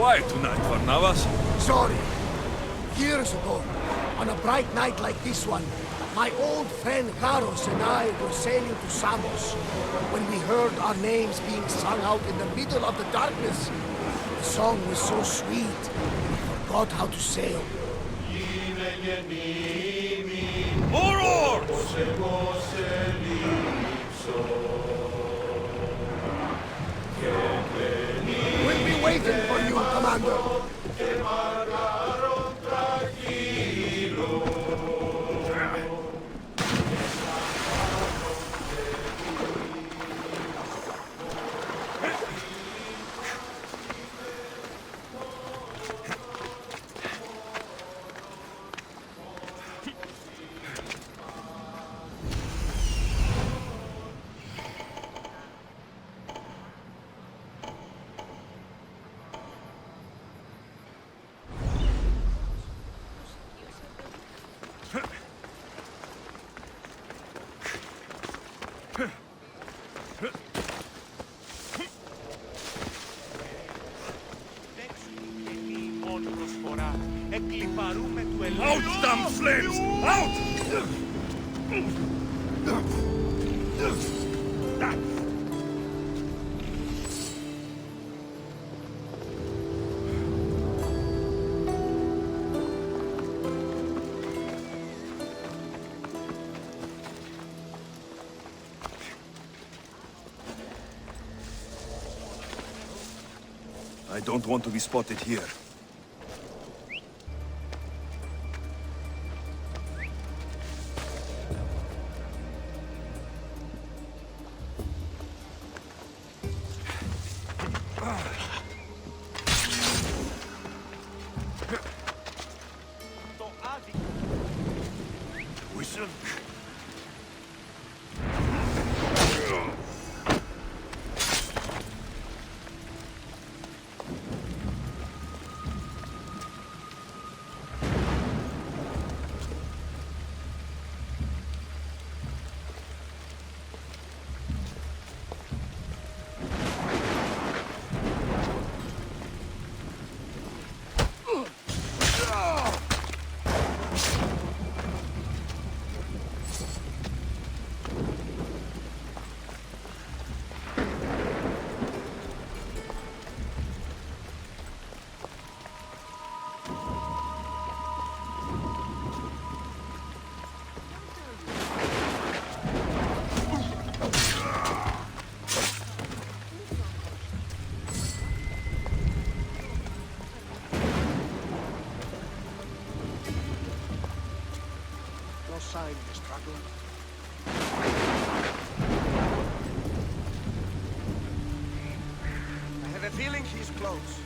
quiet tonight, Varnavas. Sorry. Years ago, on a bright night like this one, my old friend Garos and I were sailing to Samos when we heard our names being sung out in the middle of the darkness. The song was so sweet, we forgot how to sail. More oars! We'll be waiting for you, Commander. Out, damn flames! Out! I don't want to be spotted here. Whistle. Sign of struggle. I have a feeling she's close.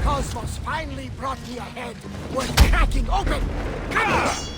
cosmos finally brought me ahead. We're cracking open! Come on!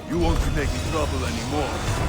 You won't be making trouble anymore.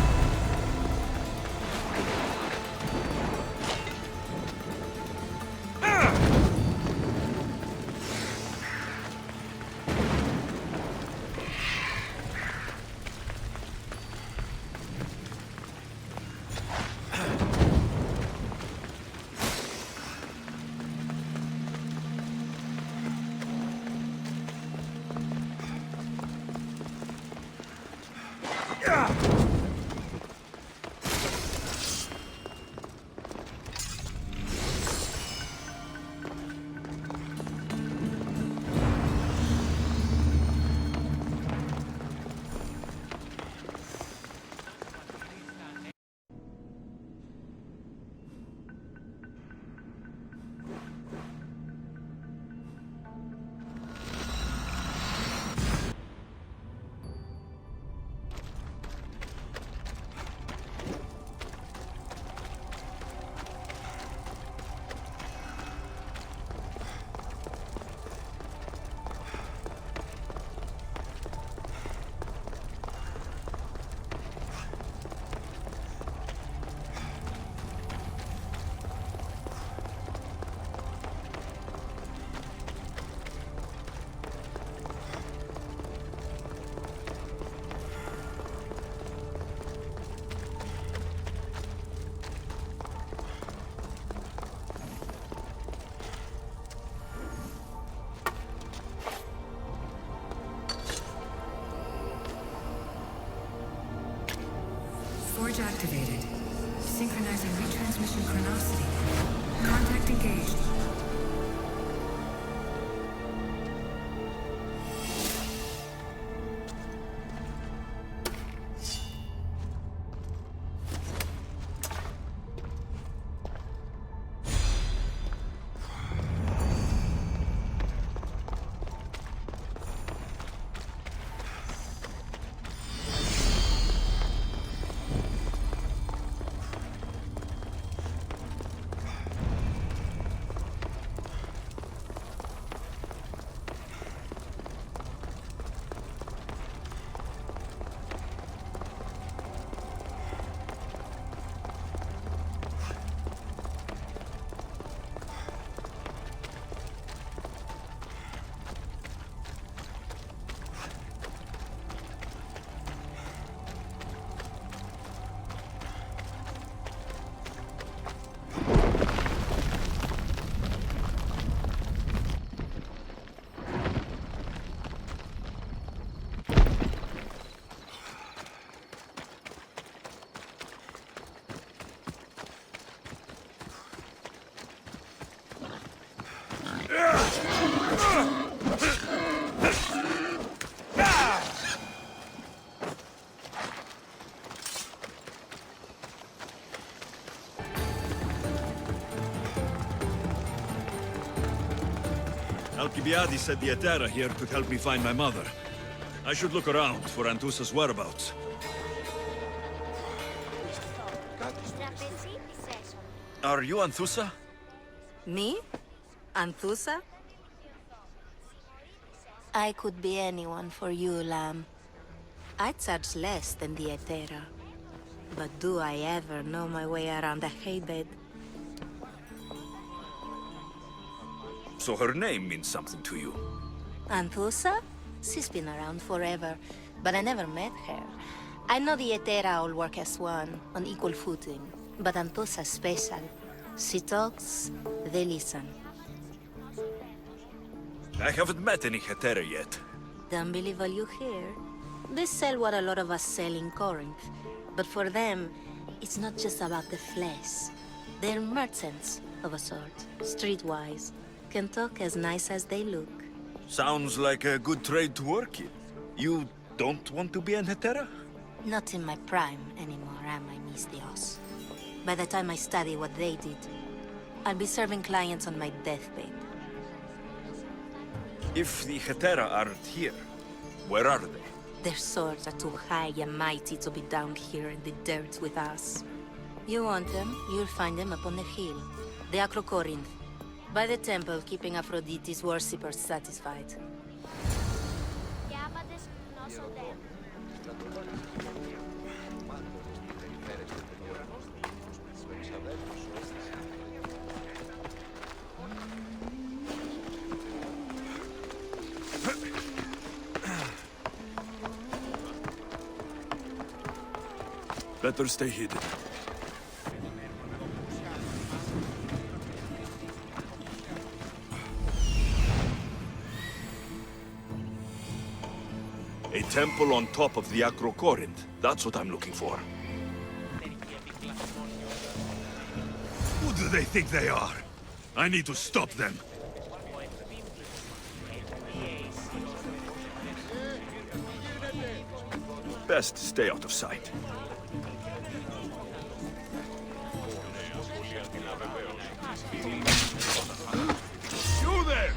Forge activated. Synchronizing retransmission chronicity. Contact engaged. Alcibiades said the Etera here could help me find my mother. I should look around for Anthusa's whereabouts. Are you Anthusa? Me? Anthusa? I could be anyone for you, Lamb. I charge less than the Etera. But do I ever know my way around a haybed? So her name means something to you. Anthusa? She's been around forever, but I never met her. I know the Etera all work as one, on equal footing. But Anthusa's special. She talks, they listen. I haven't met any Hetera yet. Don't believe all you hear. They sell what a lot of us sell in Corinth. But for them, it's not just about the flesh. They're merchants, of a sort, streetwise. Can talk as nice as they look. Sounds like a good trade to work in. You don't want to be an Hetera? Not in my prime anymore, am I, Miss Dios? By the time I study what they did, I'll be serving clients on my deathbed. If the Hetera aren't here, where are they? Their swords are too high and mighty to be down here in the dirt with us. You want them, you'll find them up on the hill. The Acro Corinth. By the temple, keeping Aphrodite's worshippers satisfied. Better stay hidden. A temple on top of the Acro Corinth. That's what I'm looking for. Who do they think they are? I need to stop them. Best stay out of sight. You there!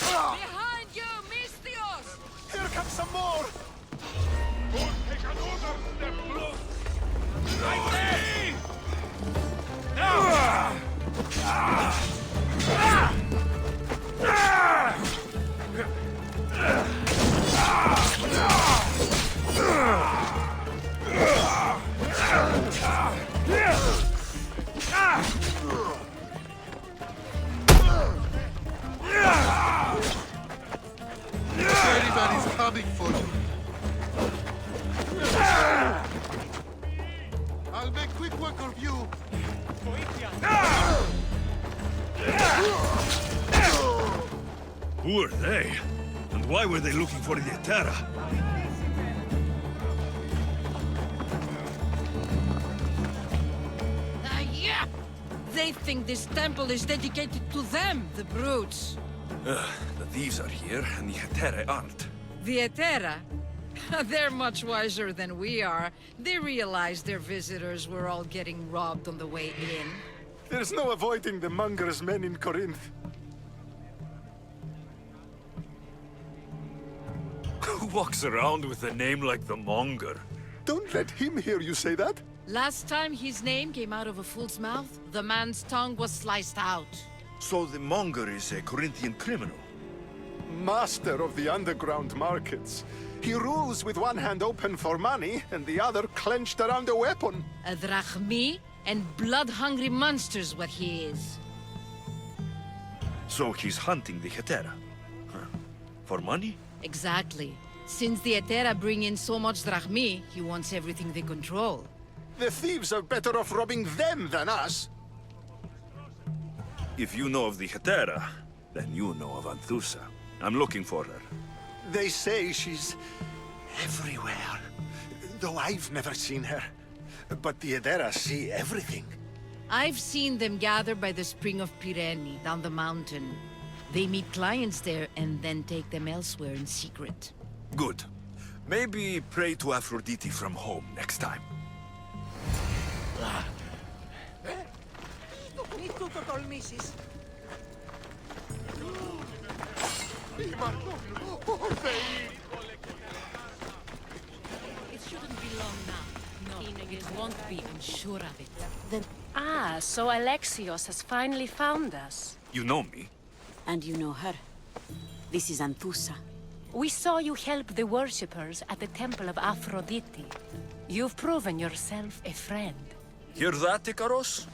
Behind you, Mistios! Here comes some more! Everybody's coming for you. I'll make quick work of you. Who are they? And why were they looking for the Hetera? Yeah! They think this temple is dedicated to them, the brutes. The thieves are here, and the Hetera aren't. The Etera? They're much wiser than we are. They realized their visitors were all getting robbed on the way in. There's no avoiding the monger's men in Corinth. Who walks around with a name like the Monger? Don't let him hear you say that. Last time his name came out of a fool's mouth, the man's tongue was sliced out. So the Monger is a Corinthian criminal? Master of the underground markets. He rules with one hand open for money and the other clenched around a weapon. A drachmi and blood-hungry monster's what he is. So he's hunting the Hetera? Huh. For money? Exactly. Since the Etera bring in so much drachmi, he wants everything they control. The thieves are better off robbing them than us. If you know of the Hetera, then you know of Anthusa. I'm looking for her. They say she's everywhere, though I've never seen her. But the Edera see everything. I've seen them gather by the spring of Pirene, down the mountain. They meet clients there and then take them elsewhere in secret. Good. Maybe pray to Aphrodite from home next time. It shouldn't be long now. It won't be, I'm sure of it. So Alexios has finally found us. You know me? And you know her. This is Anthusa. We saw you help the worshippers at the Temple of Aphrodite. You've proven yourself a friend. Hear that, Ikaros?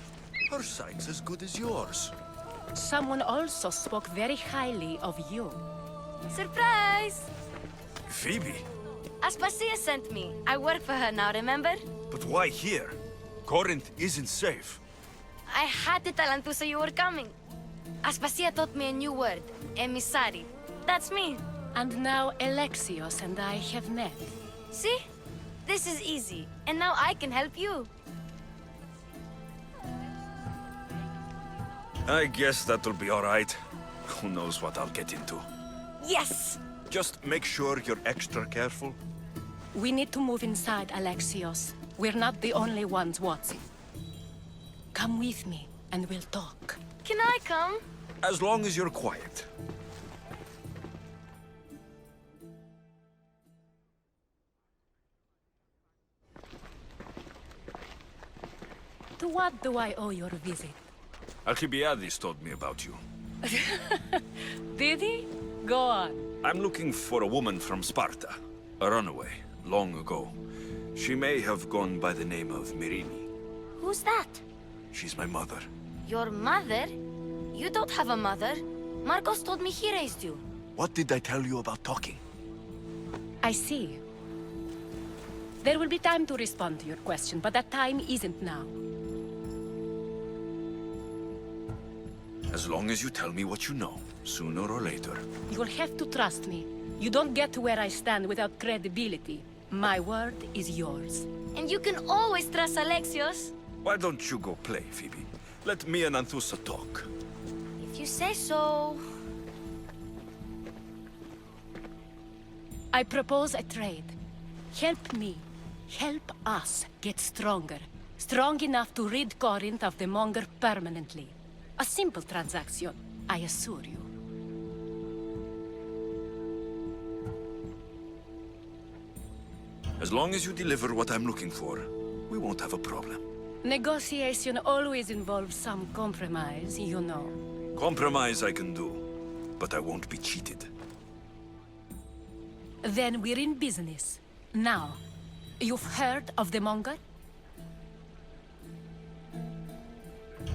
Her sight's as good as yours. Someone also spoke very highly of you. Surprise! Phoebe? Aspasia sent me. I work for her now, remember? But why here? Corinth isn't safe. I had to tell Anthusa you were coming. Aspasia taught me a new word, emissary. That's me. And now Alexios and I have met. See? This is easy. And now I can help you. I guess that'll be all right. Who knows what I'll get into. Yes! Just make sure you're extra careful. We need to move inside, Alexios. We're not the only ones watching. Come with me, and we'll talk. Can I come? As long as you're quiet. To what do I owe your visit? Alcibiades told me about you. Did he? Go on. I'm looking for a woman from Sparta. A runaway, long ago. She may have gone by the name of Myrrine. Who's that? She's my mother. Your mother? You don't have a mother. Marcos told me he raised you. What did I tell you about talking? I see. There will be time to respond to your question, but that time isn't now. As long as you tell me what you know, sooner or later. You'll have to trust me. You don't get to where I stand without credibility. My word is yours. And you can always trust Alexios. Why don't you go play, Phoebe? Let me and Anthusa talk. If you say so. I propose a trade. Help me. Help us get stronger. Strong enough to rid Corinth of the Monger permanently. A simple transaction, I assure you. As long as you deliver what I'm looking for, we won't have a problem. Negotiation always involves some compromise, you know. Compromise I can do, but I won't be cheated. Then we're in business. Now, you've heard of the Monger?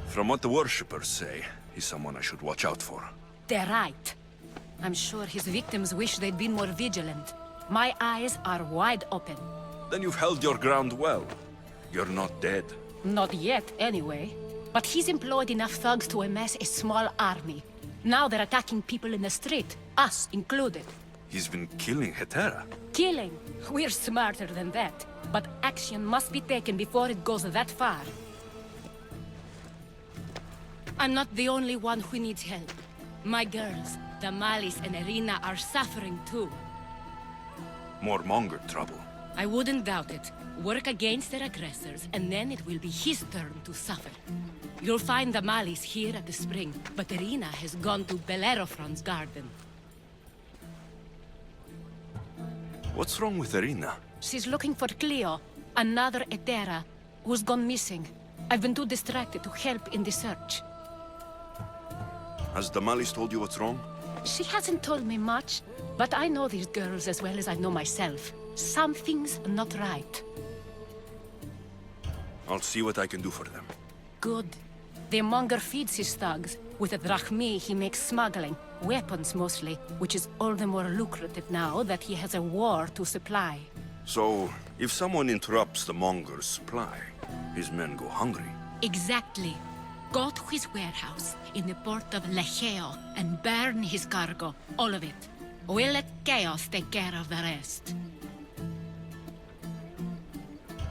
From what the worshippers say, he's someone I should watch out for. They're right. I'm sure his victims wish they'd been more vigilant. My eyes are wide open. Then you've held your ground well. You're not dead. Not yet, anyway. But he's employed enough thugs to amass a small army. Now they're attacking people in the street, us included. He's been killing Hetera. Killing? We're smarter than that. But action must be taken before it goes that far. I'm not the only one who needs help. My girls, Damalis and Irina, are suffering too. More Monger trouble. I wouldn't doubt it. Work against their aggressors, and then it will be his turn to suffer. You'll find Damalis here at the spring, but Irina has gone to Bellerophon's garden. What's wrong with Irina? She's looking for Cleo, another Hetera, who's gone missing. I've been too distracted to help in the search. Has Damalis told you what's wrong? She hasn't told me much, but I know these girls as well as I know myself. Something's not right. I'll see what I can do for them. Good. The Monger feeds his thugs. With the drachmi, he makes smuggling. Weapons, mostly, which is all the more lucrative now that he has a war to supply. So, if someone interrupts the Monger's supply, his men go hungry. Exactly. Go to his warehouse in the port of Lecheo and burn his cargo, all of it. We'll let Chaos take care of the rest.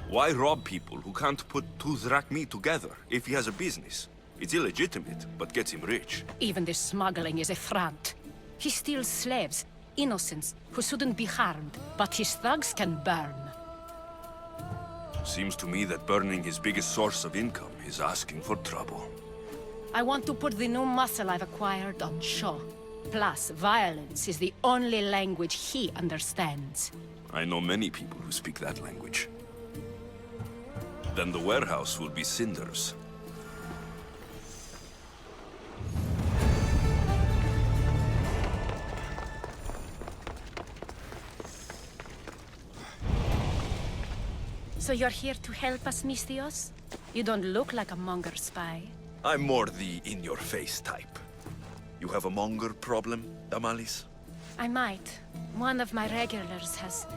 Why rob people who can't put two drachmi together if he has a business? It's illegitimate, but gets him rich. Even the smuggling is a front. He steals slaves, innocents, who shouldn't be harmed, but his thugs can burn. Seems to me that burning his biggest source of income is asking for trouble. I want to put the new muscle I've acquired on show. Plus, violence is the only language he understands. I know many people who speak that language. Then the warehouse will be cinders. So you're here to help us, Mistios? You don't look like a Monger spy. I'm more the in-your-face type. You have a monger problem, Damalis? I might. One of my regulars has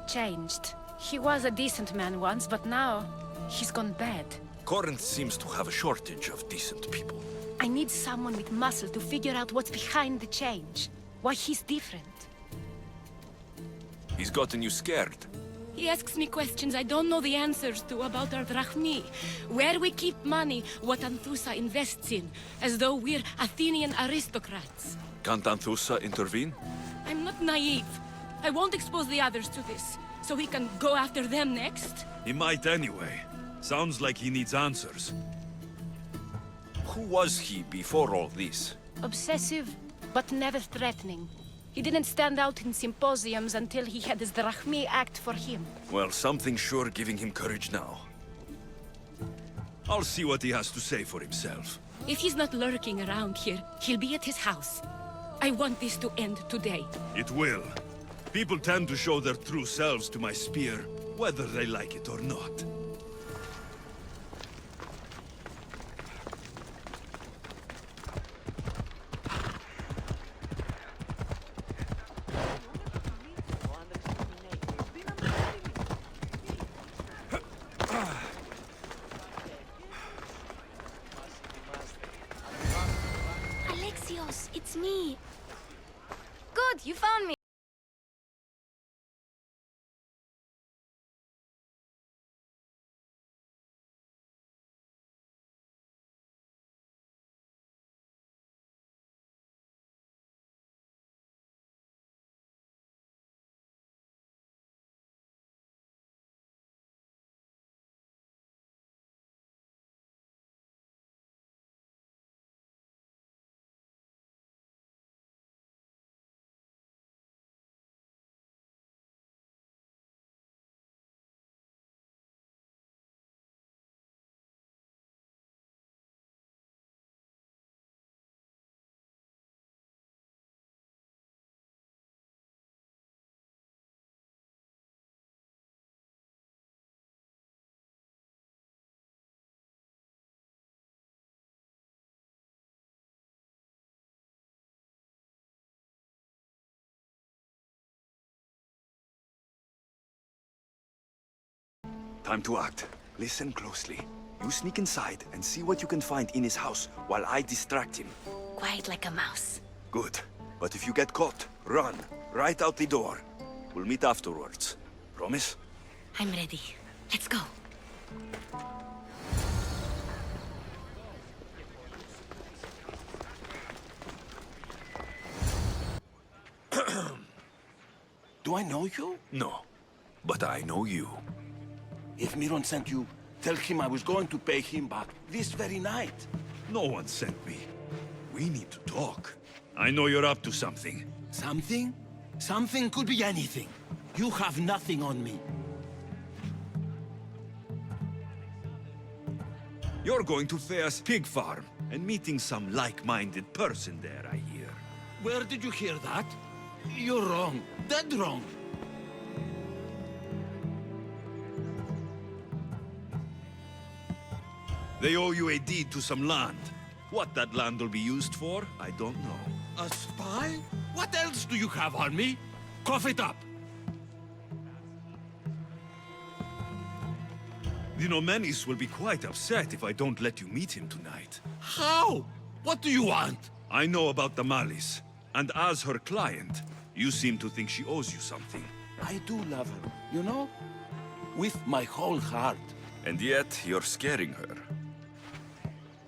changed. He was a decent man once, but now he's gone bad. Corinth seems to have a shortage of decent people. I need someone with muscle to figure out what's behind the change. Why he's different. He's gotten you scared. He asks me questions I don't know the answers to about our drachmi, where we keep money, what Anthusa invests in, as though we're Athenian aristocrats. Can't Anthusa intervene? I'm not naive. I won't expose the others to this, so he can go after them next. He might anyway. Sounds like he needs answers. Who was he before all this? Obsessive, but never threatening. He didn't stand out in symposiums until he had his drachmi act for him. Well, something's sure giving him courage now. I'll see what he has to say for himself. If he's not lurking around here, he'll be at his house. I want this to end today. It will. People tend to show their true selves to my spear, whether they like it or not. Alexios, it's me. Good, you found me. Time to act. Listen closely. You sneak inside and see what you can find in his house while I distract him. Quiet like a mouse. Good. But if you get caught, run. Right out the door. We'll meet afterwards. Promise? I'm ready. Let's go. Do I know you? No. But I know you. If Miron sent you, tell him I was going to pay him back this very night. No one sent me. We need to talk. I know you're up to something. Something? Something could be anything. You have nothing on me. You're going to Thea's pig farm and meeting some like-minded person there, I hear. Where did you hear that? You're wrong. Dead wrong. They owe you a deed to some land. What that land will be used for, I don't know. A spy? What else do you have on me? Cough it up. The Nomenis will be quite upset if I don't let you meet him tonight. How? What do you want? I know about the Malice, and as her client, you seem to think she owes you something. I do love her, you know? With my whole heart. And yet, you're scaring her.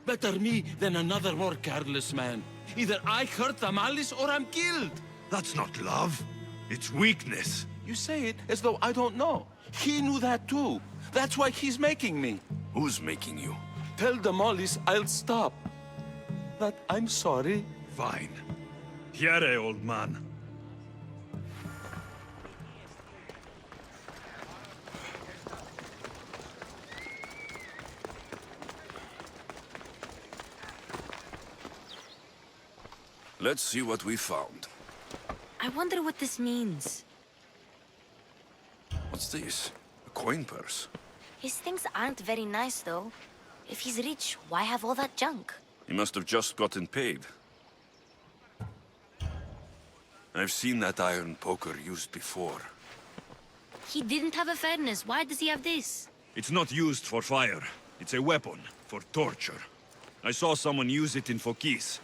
Better me than another more careless man. Either I hurt the Malice or I'm killed. That's not love. It's weakness. You say it as though I don't know. He knew that too. That's why he's making me. Who's making you? Tell the Mollies I'll stop. That I'm sorry. Fine. Here, old man. Let's see what we found. I wonder what this means. What's this? A coin purse. His things aren't very nice, though. If he's rich, why have all that junk? He must have just gotten paid. I've seen that iron poker used before. He didn't have a furnace. Why does he have this? It's not used for fire. It's a weapon for torture. I saw someone use it in Fokis.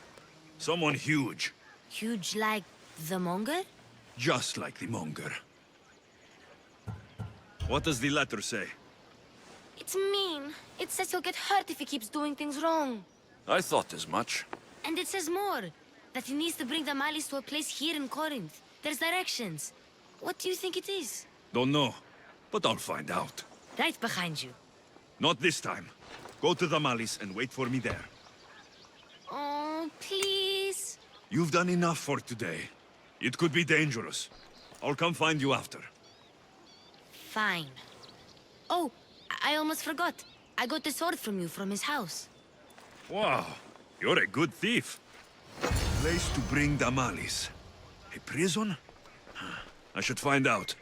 Someone huge. Huge like the monger? Just like the monger. What does the letter say? It's mean. It says he'll get hurt if he keeps doing things wrong. I thought as much. And it says more. That he needs to bring the Malis to a place here in Corinth. There's directions. What do you think it is? Don't know, but I'll find out. Right behind you. Not this time. Go to the Malis and wait for me there. Oh, please. You've done enough for today. It could be dangerous. I'll come find you after. Fine. Oh, I almost forgot. I got the sword from you from his house. Wow, you're a good thief. Place to bring the Malis. A prison? I should find out.